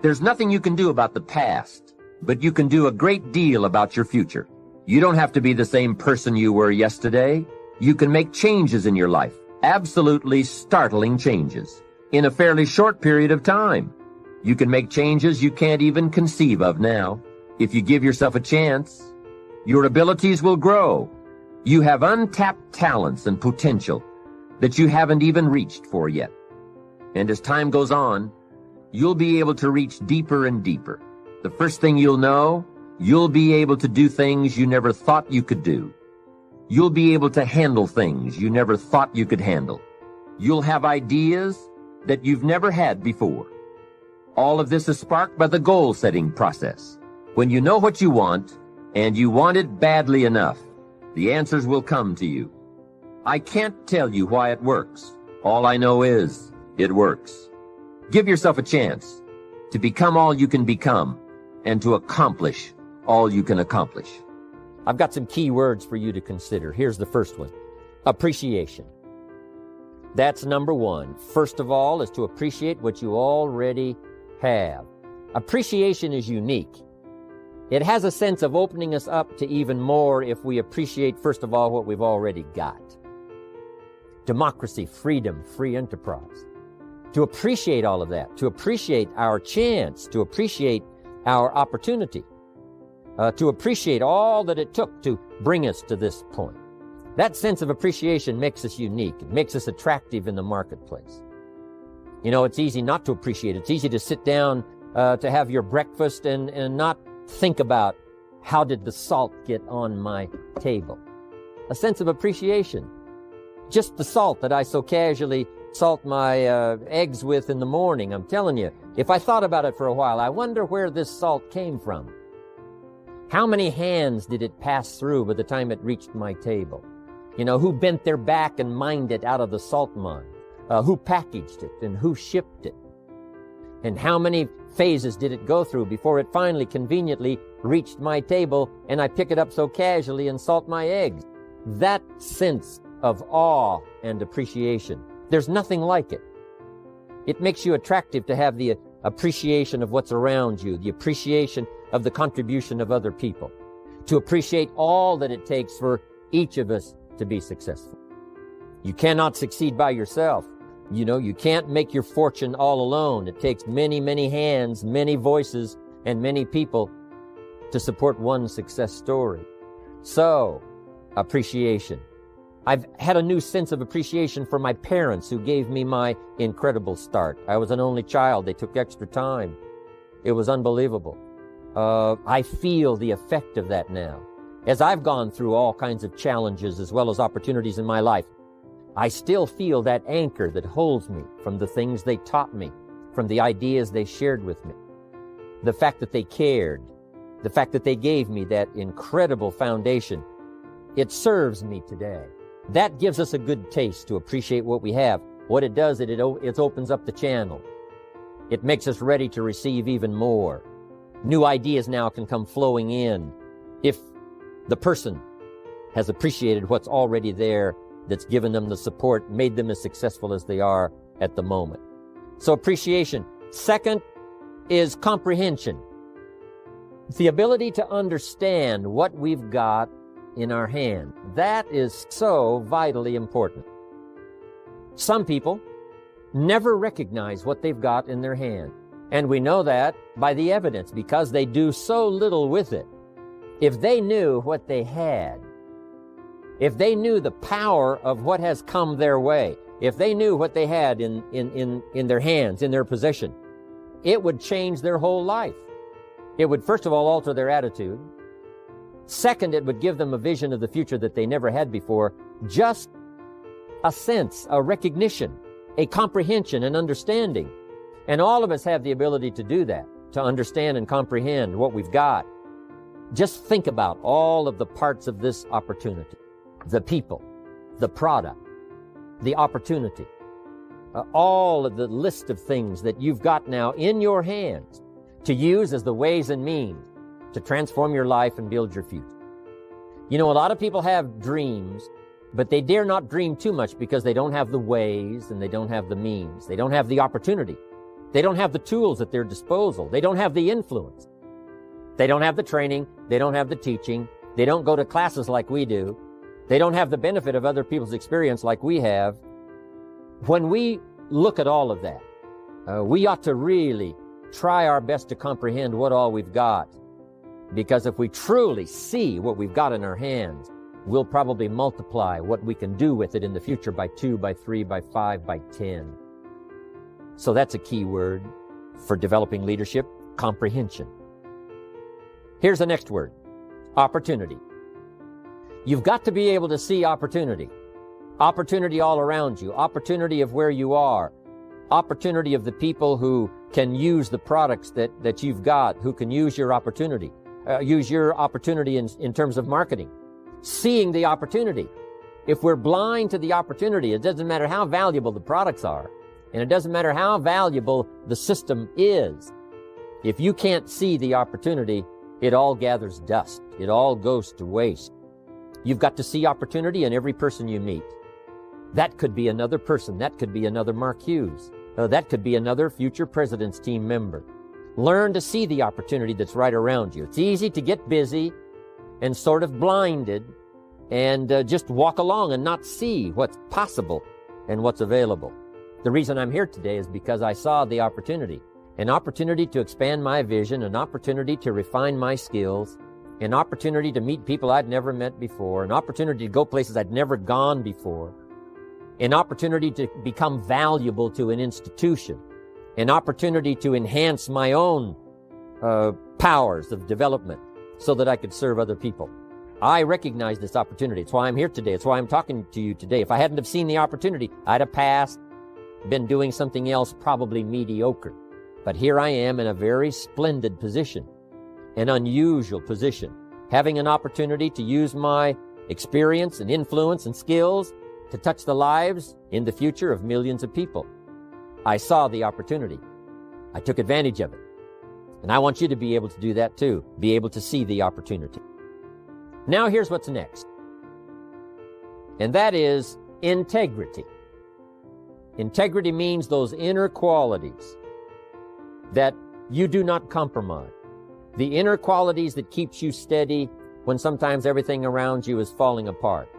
There's nothing you can do about the past, but you can do a great deal about your future. You don't have to be the same person you were yesterday. You can make changes in your life, absolutely startling changes, in a fairly short period of time. You can make changes you can't even conceive of now. If you give yourself a chance, your abilities will grow. You have untapped talents and potential that you haven't even reached for yet. And as time goes on, you'll be able to reach deeper and deeper. The first thing you'll know, you'll be able to do things you never thought you could do. You'll be able to handle things you never thought you could handle. You'll have ideas that you've never had before. All of this is sparked by the goal-setting process. When you know what you want, and you want it badly enough, the answers will come to you. I can't tell you why it works. All I know is, it works. Give yourself a chance to become all you can become and to accomplish all you can accomplish. I've got some key words for you to consider. Here's the first one. Appreciation. That's number one. First of all is to appreciate what you already have. Appreciation is unique. It has a sense of opening us up to even more if we appreciate, first of all, what we've already got. Democracy, freedom, free enterprise. To appreciate all of that, to appreciate our chance, to appreciate our opportunity, to appreciate all that it took to bring us to this point. That sense of appreciation makes us unique. It makes us attractive in the marketplace. You know, it's easy not to appreciate it. It's easy to sit down to have your breakfast and not think about how did the salt get on my table. A sense of appreciation. Just the salt that I so casually salt my eggs with in the morning. I'm telling you, if I thought about it for a while, I wonder where this salt came from. How many hands did it pass through by the time it reached my table? You know, who bent their back and mined it out of the salt mine? Who packaged it and who shipped it? And how many phases did it go through before it finally conveniently reached my table and I pick it up so casually and salt my eggs? That sense of awe and appreciation, there's nothing like it. It makes you attractive to have the appreciation of what's around you, the appreciation of the contribution of other people, to appreciate all that it takes for each of us to be successful. You cannot succeed by yourself. You know, you can't make your fortune all alone. It takes many, many hands, many voices, and many people to support one success story. So, appreciation. I've had a new sense of appreciation for my parents who gave me my incredible start. I was an only child. They took extra time. It was unbelievable. I feel the effect of that now. As I've gone through all kinds of challenges as well as opportunities in my life, I still feel that anchor that holds me from the things they taught me, from the ideas they shared with me. The fact that they cared, the fact that they gave me that incredible foundation, it serves me today. That gives us a good taste to appreciate what we have. What it does, it opens up the channel. It makes us ready to receive even more. New ideas now can come flowing in if the person has appreciated what's already there, that's given them the support, made them as successful as they are at the moment. So appreciation. Second is comprehension. The ability to understand what we've got in our hand. That is so vitally important. Some people never recognize what they've got in their hand. And we know that by the evidence because they do so little with it. If they knew what they had, if they knew the power of what has come their way, if they knew what they had in their hands, in their possession, it would change their whole life. It would, first of all, alter their attitude. Second, it would give them a vision of the future that they never had before. Just a sense, a recognition, a comprehension, an understanding. And all of us have the ability to do that, to understand and comprehend what we've got. Just think about all of the parts of this opportunity. The people, the product, the opportunity, all of the list of things that you've got now in your hands to use as the ways and means to transform your life and build your future. You know, a lot of people have dreams, but they dare not dream too much because they don't have the ways and they don't have the means. They don't have the opportunity. They don't have the tools at their disposal. They don't have the influence. They don't have the training. They don't have the teaching. They don't go to classes like we do. They don't have the benefit of other people's experience like we have. When we look at all of that, we ought to really try our best to comprehend what all we've got. Because if we truly see what we've got in our hands, we'll probably multiply what we can do with it in the future by 2, by 3, by 5, by 10. So that's a key word for developing leadership: comprehension. Here's the next word: opportunity. You've got to be able to see opportunity. Opportunity all around you. Opportunity of where you are. Opportunity of the people who can use the products that you've got, who can use your opportunity. Use your opportunity in terms of marketing. Seeing the opportunity. If we're blind to the opportunity, it doesn't matter how valuable the products are, and it doesn't matter how valuable the system is. If you can't see the opportunity, it all gathers dust. It all goes to waste. You've got to see opportunity in every person you meet. That could be another person. That could be another Mark Hughes. That could be another future president's team member. Learn to see the opportunity that's right around you. It's easy to get busy and sort of blinded and just walk along and not see what's possible and what's available. The reason I'm here today is because I saw the opportunity. An opportunity to expand my vision, an opportunity to refine my skills, an opportunity to meet people I'd never met before, an opportunity to go places I'd never gone before, an opportunity to become valuable to an institution, an opportunity to enhance my own powers of development so that I could serve other people. I recognize this opportunity. It's why I'm here today. It's why I'm talking to you today. If I hadn't have seen the opportunity, I'd have passed, been doing something else probably mediocre. But here I am in a very splendid position, an unusual position, having an opportunity to use my experience and influence and skills to touch the lives in the future of millions of people. I saw the opportunity. I took advantage of it. And I want you to be able to do that too, be able to see the opportunity. Now here's what's next. And that is integrity. Integrity means those inner qualities that you do not compromise. The inner qualities that keeps you steady when sometimes everything around you is falling apart.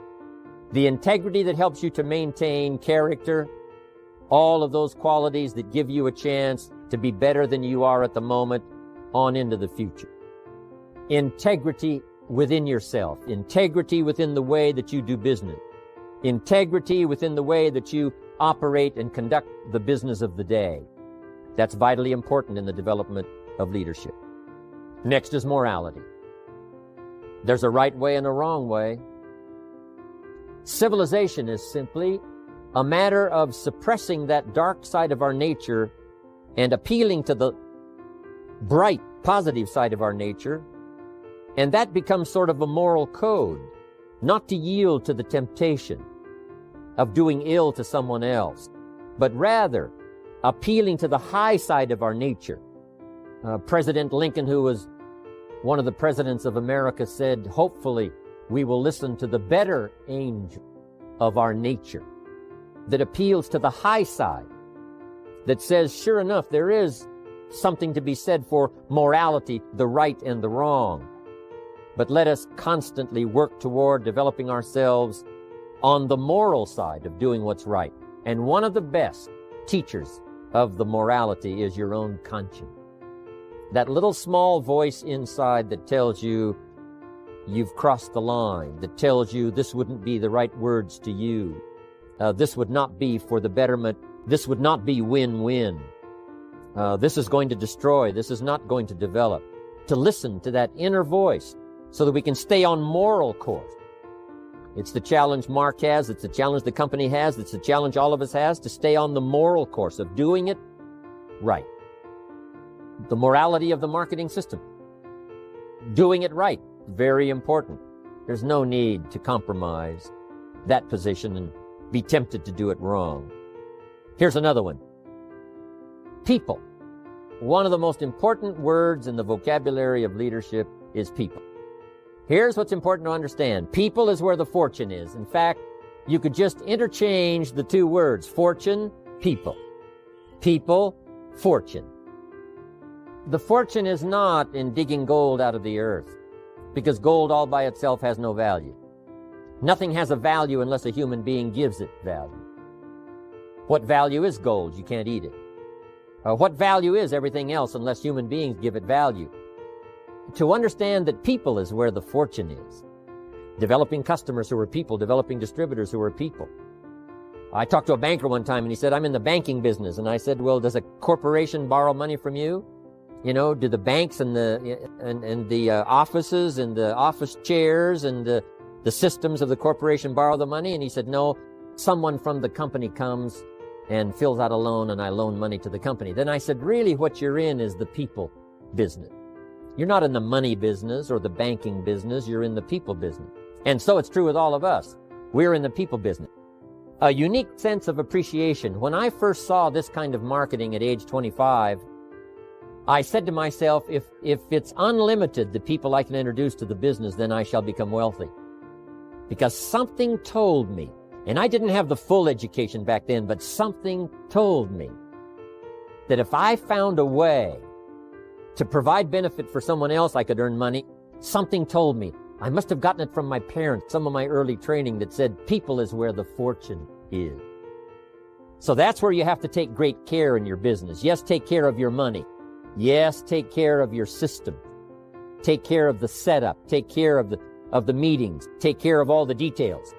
The integrity that helps you to maintain character. All of those qualities that give you a chance to be better than you are at the moment on into the future. Integrity within yourself. Integrity within the way that you do business. Integrity within the way that you operate and conduct the business of the day. That's vitally important in the development of leadership. Next is morality. There's a right way and a wrong way. Civilization is simply a matter of suppressing that dark side of our nature and appealing to the bright, positive side of our nature. And that becomes sort of a moral code, not to yield to the temptation of doing ill to someone else, but rather appealing to the high side of our nature. President Lincoln, who was one of the presidents of America, said, hopefully we will listen to the better angel of our nature that appeals to the high side, that says, sure enough, there is something to be said for morality, the right and the wrong. But let us constantly work toward developing ourselves on the moral side of doing what's right. And one of the best teachers of the morality is your own conscience. That little small voice inside that tells you you've crossed the line, that tells you this wouldn't be the right words to use. This would not be for the betterment. This would not be win-win. This is going to destroy. This is not going to develop. To listen to that inner voice so that we can stay on moral course. It's the challenge Mark has. It's the challenge the company has. It's the challenge all of us has, to stay on the moral course of doing it right. The morality of the marketing system. Doing it right. Very important. There's no need to compromise that position and be tempted to do it wrong. Here's another one. People. One of the most important words in the vocabulary of leadership is people. Here's what's important to understand. People is where the fortune is. In fact, you could just interchange the two words, fortune, people. People, fortune. The fortune is not in digging gold out of the earth, because gold all by itself has no value. Nothing has a value unless a human being gives it value. What value is gold? You can't eat it. What value is everything else unless human beings give it value? To understand that people is where the fortune is. Developing customers who are people, developing distributors who are people. I talked to a banker one time and he said, I'm in the banking business. And I said, well, does a corporation borrow money from you? You know, do the banks and the offices and the office chairs and the systems of the corporation borrow the money? And he said, no, someone from the company comes and fills out a loan and I loan money to the company. Then I said, really what you're in is the people business. You're not in the money business or the banking business, you're in the people business. And so it's true with all of us. We're in the people business. A unique sense of appreciation. When I first saw this kind of marketing at age 25, I said to myself, if it's unlimited, the people I can introduce to the business, then I shall become wealthy. Because something told me, and I didn't have the full education back then, but something told me that if I found a way to provide benefit for someone else, I could earn money. Something told me. I must have gotten it from my parents, some of my early training that said people is where the fortune is. So that's where you have to take great care in your business. Yes, take care of your money. Yes, take care of your system. Take care of the setup. Take care of the meetings. Take care of all the details.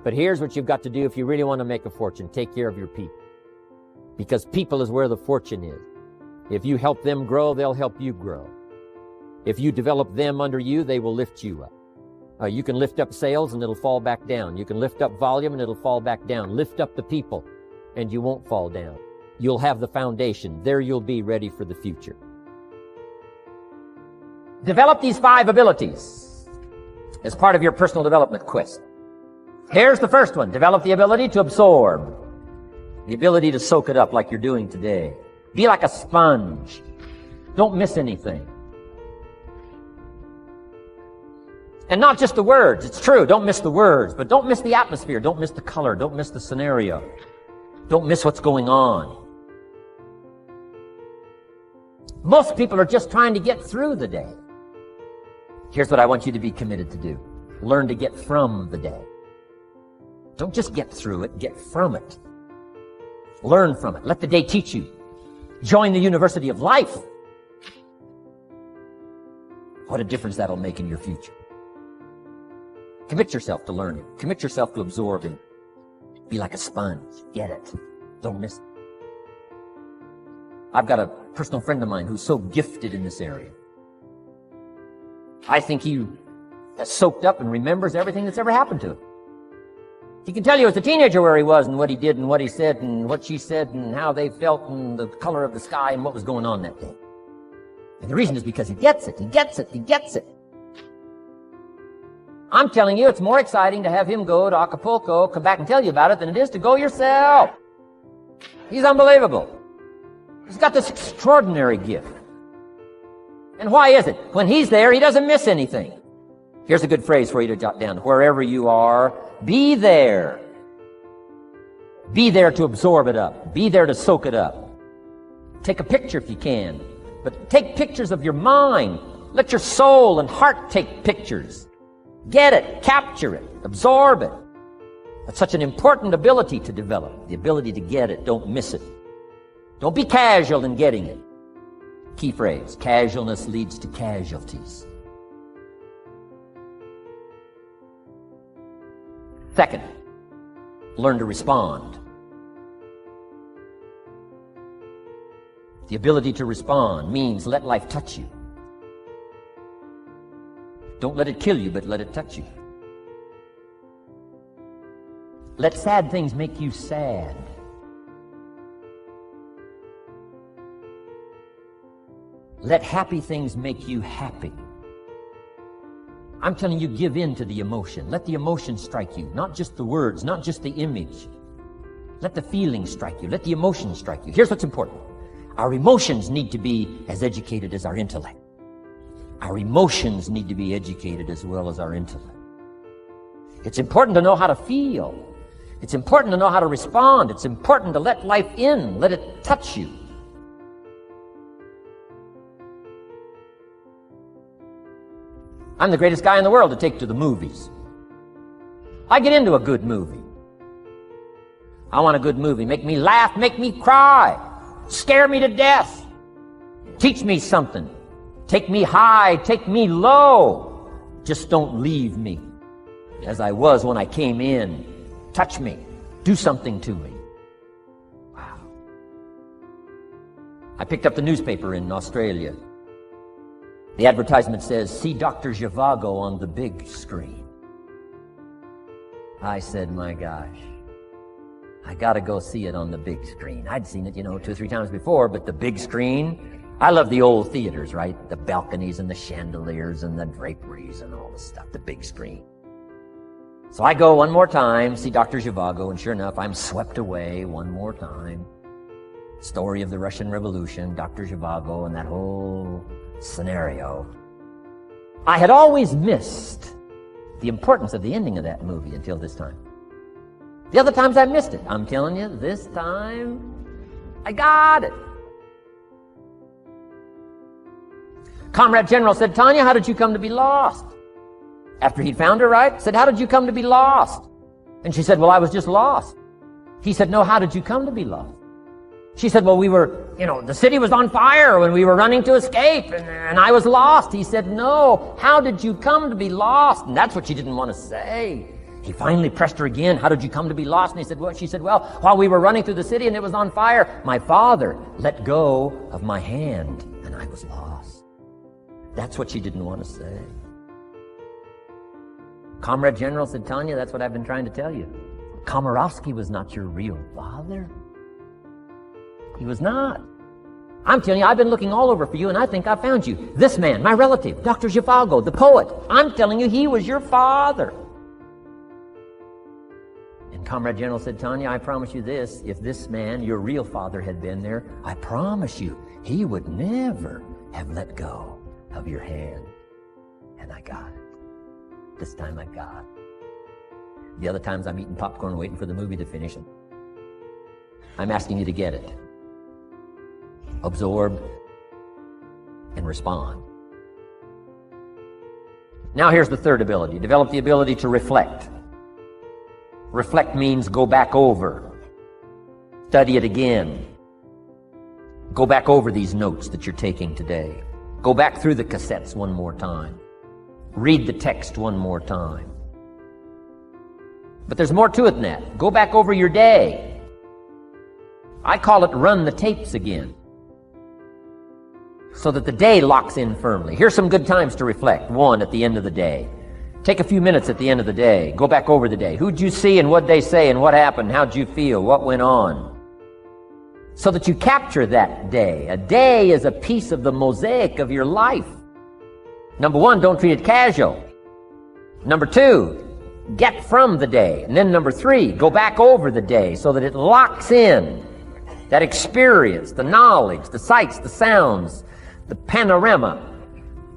But here's what you've got to do if you really want to make a fortune. Take care of your people. Because people is where the fortune is. If you help them grow, they'll help you grow. If you develop them under you, they will lift you up. You can lift up sales and it'll fall back down. You can lift up volume and it'll fall back down. Lift up the people and you won't fall down. You'll have the foundation. There you'll be ready for the future. Develop these 5 abilities as part of your personal development quest. Here's the first one. Develop the ability to absorb. The ability to soak it up like you're doing today. Be like a sponge. Don't miss anything. And not just the words. It's true, don't miss the words, but don't miss the atmosphere. Don't miss the color. Don't miss the scenario. Don't miss what's going on. Most people are just trying to get through the day. Here's what I want you to be committed to do. Learn to get from the day. Don't just get through it, get from it. Learn from it. Let the day teach you. Join the University of Life. What a difference that'll make in your future. Commit yourself to learning. Commit yourself to absorbing. Be like a sponge. Get it. Don't miss it. I've got a personal friend of mine who's so gifted in this area. I think he has soaked up and remembers everything that's ever happened to him. He can tell you as a teenager where he was and what he did and what he said and what she said and how they felt and the color of the sky and what was going on that day. And the reason is because he gets it. He gets it. He gets it. I'm telling you, it's more exciting to have him go to Acapulco, come back and tell you about it, than it is to go yourself. He's unbelievable. He's got this extraordinary gift. And why is it? When he's there, he doesn't miss anything. Here's a good phrase for you to jot down. Wherever you are, be there. Be there to absorb it up. Be there to soak it up. Take a picture if you can. But take pictures of your mind. Let your soul and heart take pictures. Get it, capture it, absorb it. That's such an important ability to develop. The ability to get it, don't miss it. Don't be casual in getting it. Key phrase, casualness leads to casualties. Second, learn to respond. The ability to respond means let life touch you. Don't let it kill you, but let it touch you. Let sad things make you sad. Let happy things make you happy. I'm telling you, give in to the emotion. Let the emotion strike you, not just the words, not just the image. Let the feeling strike you. Let the emotion strike you. Here's what's important. Our emotions need to be as educated as our intellect. Our emotions need to be educated as well as our intellect. It's important to know how to feel. It's important to know how to respond. It's important to let life in, let it touch you. I'm the greatest guy in the world to take to the movies. I get into a good movie. I want a good movie. Make me laugh, make me cry, scare me to death, teach me something, take me high, take me low. Just don't leave me as I was when I came in. Touch me, do something to me. Wow. I picked up the newspaper in Australia. The advertisement says, "See Dr. Zhivago on the big screen." I said, my gosh, I gotta go see it on the big screen. I'd seen it, 2 or 3 times before, but the big screen, I love the old theaters, right? The balconies and the chandeliers and the draperies and all the stuff, the big screen. So I go one more time, see Dr. Zhivago, and sure enough, I'm swept away one more time. Story of the Russian Revolution, Dr. Zhivago, and that whole scenario. I had always missed the importance of the ending of that movie until this time. The other times I missed it. I'm telling you, this time, I got it. Comrade General said, "Tanya, how did you come to be lost?" After he'd found her, right? Said, "How did you come to be lost?" And she said, "Well, I was just lost." He said, "No, how did you come to be lost?" She said, "Well, we were, the city was on fire when we were running to escape, and I was lost." He said, "No, how did you come to be lost?" And that's what she didn't want to say. He finally pressed her again, "How did you come to be lost?" And he said, "Well," she said, "Well, while we were running through the city and it was on fire, my father let go of my hand and I was lost." That's what she didn't want to say. Comrade General said, "Tanya, that's what I've been trying to tell you. Komorowski was not your real father. He was not. I'm telling you, I've been looking all over for you, and I think I found you. This man, my relative, Dr. Zhivago, the poet, I'm telling you, he was your father." And Comrade General said, "Tanya, I promise you this, if this man, your real father, had been there, I promise you, he would never have let go of your hand." And I got it. This time I got it. The other times I'm eating popcorn waiting for the movie to finish. I'm asking you to get it. Absorb and respond. Now here's the third ability. Develop the ability to reflect. Reflect means go back over. Study it again. Go back over these notes that you're taking today. Go back through the cassettes one more time. Read the text one more time. But there's more to it than that. Go back over your day. I call it run the tapes again, so that the day locks in firmly. Here's some good times to reflect. 1, at the end of the day. Take a few minutes at the end of the day. Go back over the day. Who'd you see and what'd they say and what happened? How'd you feel? What went on? So that you capture that day. A day is a piece of the mosaic of your life. Number 1, don't treat it casual. Number 2, get from the day. And then number 3, go back over the day so that it locks in that experience, the knowledge, the sights, the sounds, the panorama,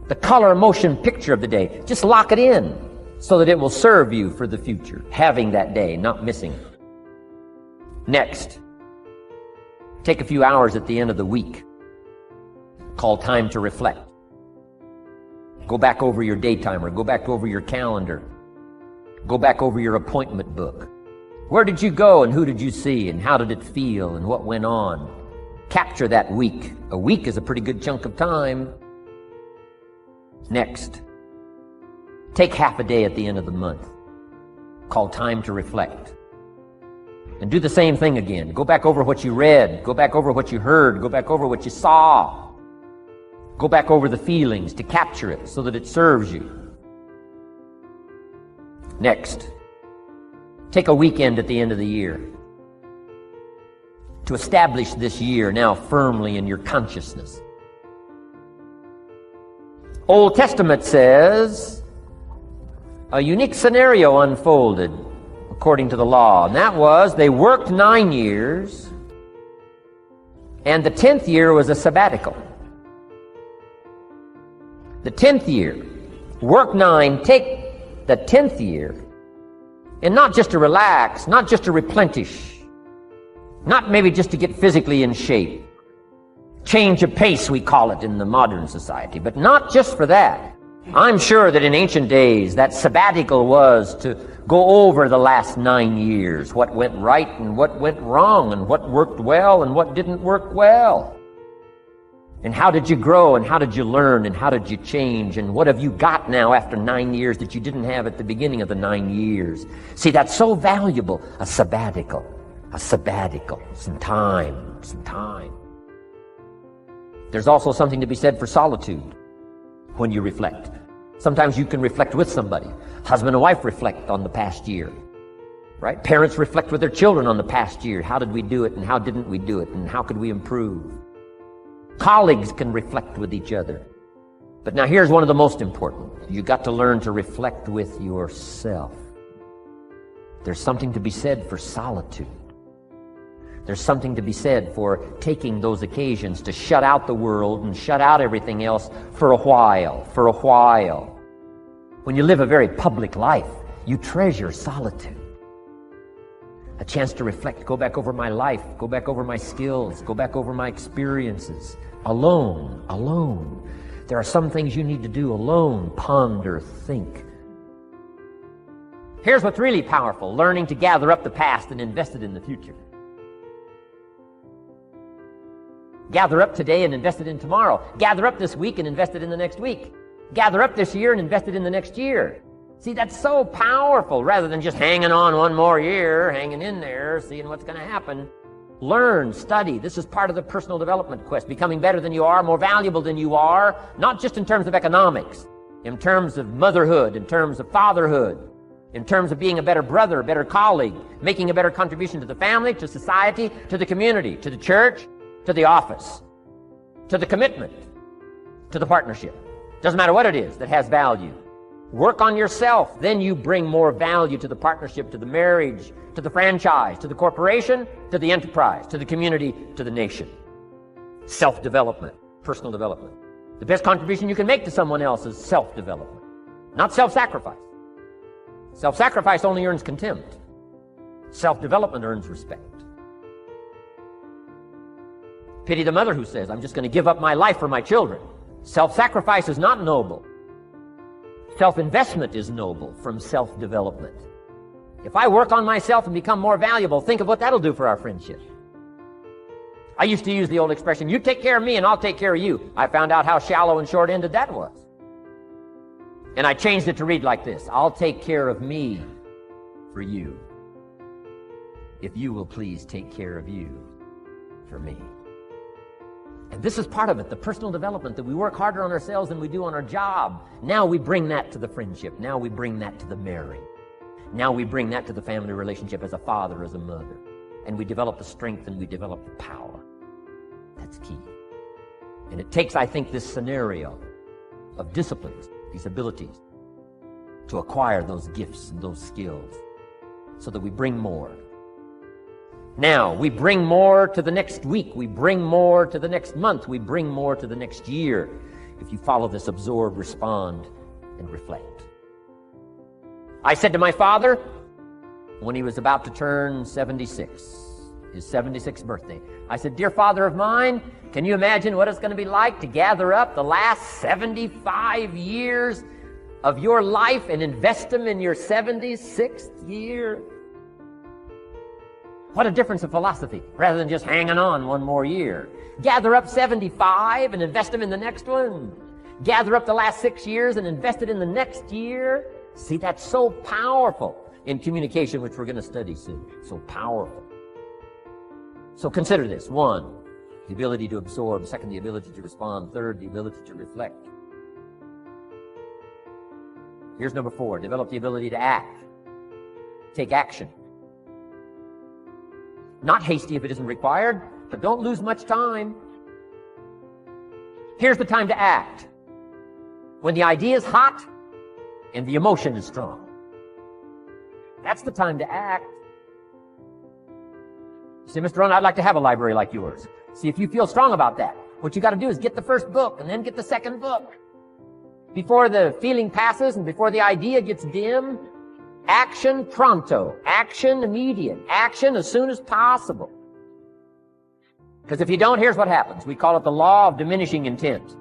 the color motion picture of the day. Just lock it in so that it will serve you for the future, having that day, not missing it. Next, take a few hours at the end of the week, called time to reflect. Go back over your day timer, go back over your calendar, go back over your appointment book. Where did you go and who did you see and how did it feel and what went on? Capture that week. A week is a pretty good chunk of time. Next, take half a day at the end of the month, called time to reflect. And do the same thing again. Go back over what you read, go back over what you heard, go back over what you saw. Go back over the feelings to capture it so that it serves you. Next, take a weekend at the end of the year to establish this year now firmly in your consciousness. Old Testament says a unique scenario unfolded according to the law, and that was they worked 9 years, and the 10th year was a sabbatical. The 10th year, work 9, take the 10th year, and not just to relax, not just to replenish, not maybe just to get physically in shape. Change of pace, we call it in the modern society, but not just for that. I'm sure that in ancient days, that sabbatical was to go over the last 9 years, what went right and what went wrong, and what worked well and what didn't work well. And how did you grow, and how did you learn, and how did you change, and what have you got now after 9 years that you didn't have at the beginning of the 9 years? See, that's so valuable, a sabbatical, some time. There's also something to be said for solitude when you reflect. Sometimes you can reflect with somebody. Husband and wife reflect on the past year, right? Parents reflect with their children on the past year. How did we do it, and how didn't we do it, and how could we improve? Colleagues can reflect with each other. But now here's one of the most important. You got to learn to reflect with yourself. There's something to be said for solitude. There's something to be said for taking those occasions to shut out the world and shut out everything else for a while. When you live a very public life, you treasure solitude. A chance to reflect, go back over my life, go back over my skills, go back over my experiences. Alone. There are some things you need to do alone. Ponder, think. Here's what's really powerful, learning to gather up the past and invest it in the future. Gather up today and invest it in tomorrow. Gather up this week and invest it in the next week. Gather up this year and invest it in the next year. See, that's so powerful, rather than just hanging on one more year, hanging in there, seeing what's going to happen. Learn, study. This is part of the personal development quest, becoming better than you are, more valuable than you are, not just in terms of economics, in terms of motherhood, in terms of fatherhood, in terms of being a better brother, a better colleague, making a better contribution to the family, to society, to the community, to the church, to the office, to the commitment, to the partnership. Doesn't matter what it is that has value. Work on yourself, then you bring more value to the partnership, to the marriage, to the franchise, to the corporation, to the enterprise, to the community, to the nation. Self-development, personal development. The best contribution you can make to someone else is self-development, not self-sacrifice. Self-sacrifice only earns contempt. Self-development earns respect. Pity the mother who says, I'm just going to give up my life for my children. Self-sacrifice is not noble. Self-investment is noble from self-development. If I work on myself and become more valuable, think of what that'll do for our friendship. I used to use the old expression, you take care of me and I'll take care of you. I found out how shallow and short-ended that was. And I changed it to read like this, I'll take care of me for you, if you will please take care of you for me. And this is part of it, the personal development, that we work harder on ourselves than we do on our job. Now we bring that to the friendship. Now we bring that to the marriage. Now we bring that to the family relationship as a father, as a mother. And we develop the strength and we develop the power. That's key. And it takes, I think, this scenario of disciplines, these abilities, to acquire those gifts and those skills so that we bring more. Now, we bring more to the next week. We bring more to the next month. We bring more to the next year. If you follow this, absorb, respond, and reflect. I said to my father, when he was about to turn 76, his 76th birthday, I said, Dear Father of mine, can you imagine what it's going to be like to gather up the last 75 years of your life and invest them in your 76th year? What a difference of philosophy, rather than just hanging on one more year. Gather up 75 and invest them in the next one. Gather up the last 6 years and invest it in the next year. See, that's so powerful in communication, which we're going to study soon. So powerful. So consider this. 1, the ability to absorb. 2, the ability to respond. 3, the ability to reflect. Here's number 4, develop the ability to act. Take action. Not hasty if it isn't required, but don't lose much time. Here's the time to act. When the idea is hot and the emotion is strong. That's the time to act. You say, Mr. Rohn, I'd like to have a library like yours. See, if you feel strong about that, what you got to do is get the first book and then get the second book. Before the feeling passes and before the idea gets dim, action pronto, action immediate, action as soon as possible. Because if you don't, here's what happens. We call it the law of diminishing intent.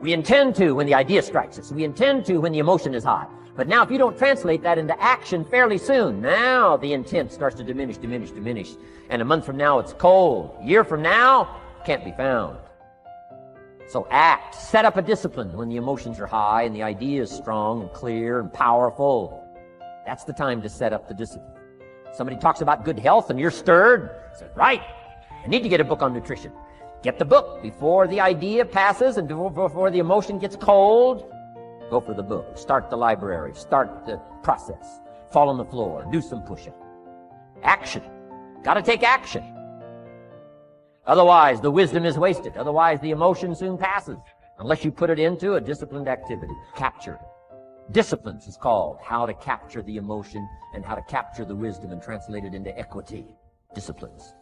We intend to when the idea strikes us. We intend to when the emotion is high. But now if you don't translate that into action fairly soon, now the intent starts to diminish. And a month from now it's cold. A year from now, can't be found. So act. Set up a discipline when the emotions are high and the idea is strong and clear and powerful. That's the time to set up the discipline. Somebody talks about good health and you're stirred. Say, right, I need to get a book on nutrition. Get the book before the idea passes and before the emotion gets cold. Go for the book. Start the library. Start the process. Fall on the floor. Do some push-up. Action. Got to take action. Otherwise, the wisdom is wasted. Otherwise, the emotion soon passes. Unless you put it into a disciplined activity. Capture it. Disciplines is called how to capture the emotion and how to capture the wisdom and translate it into equity. Disciplines.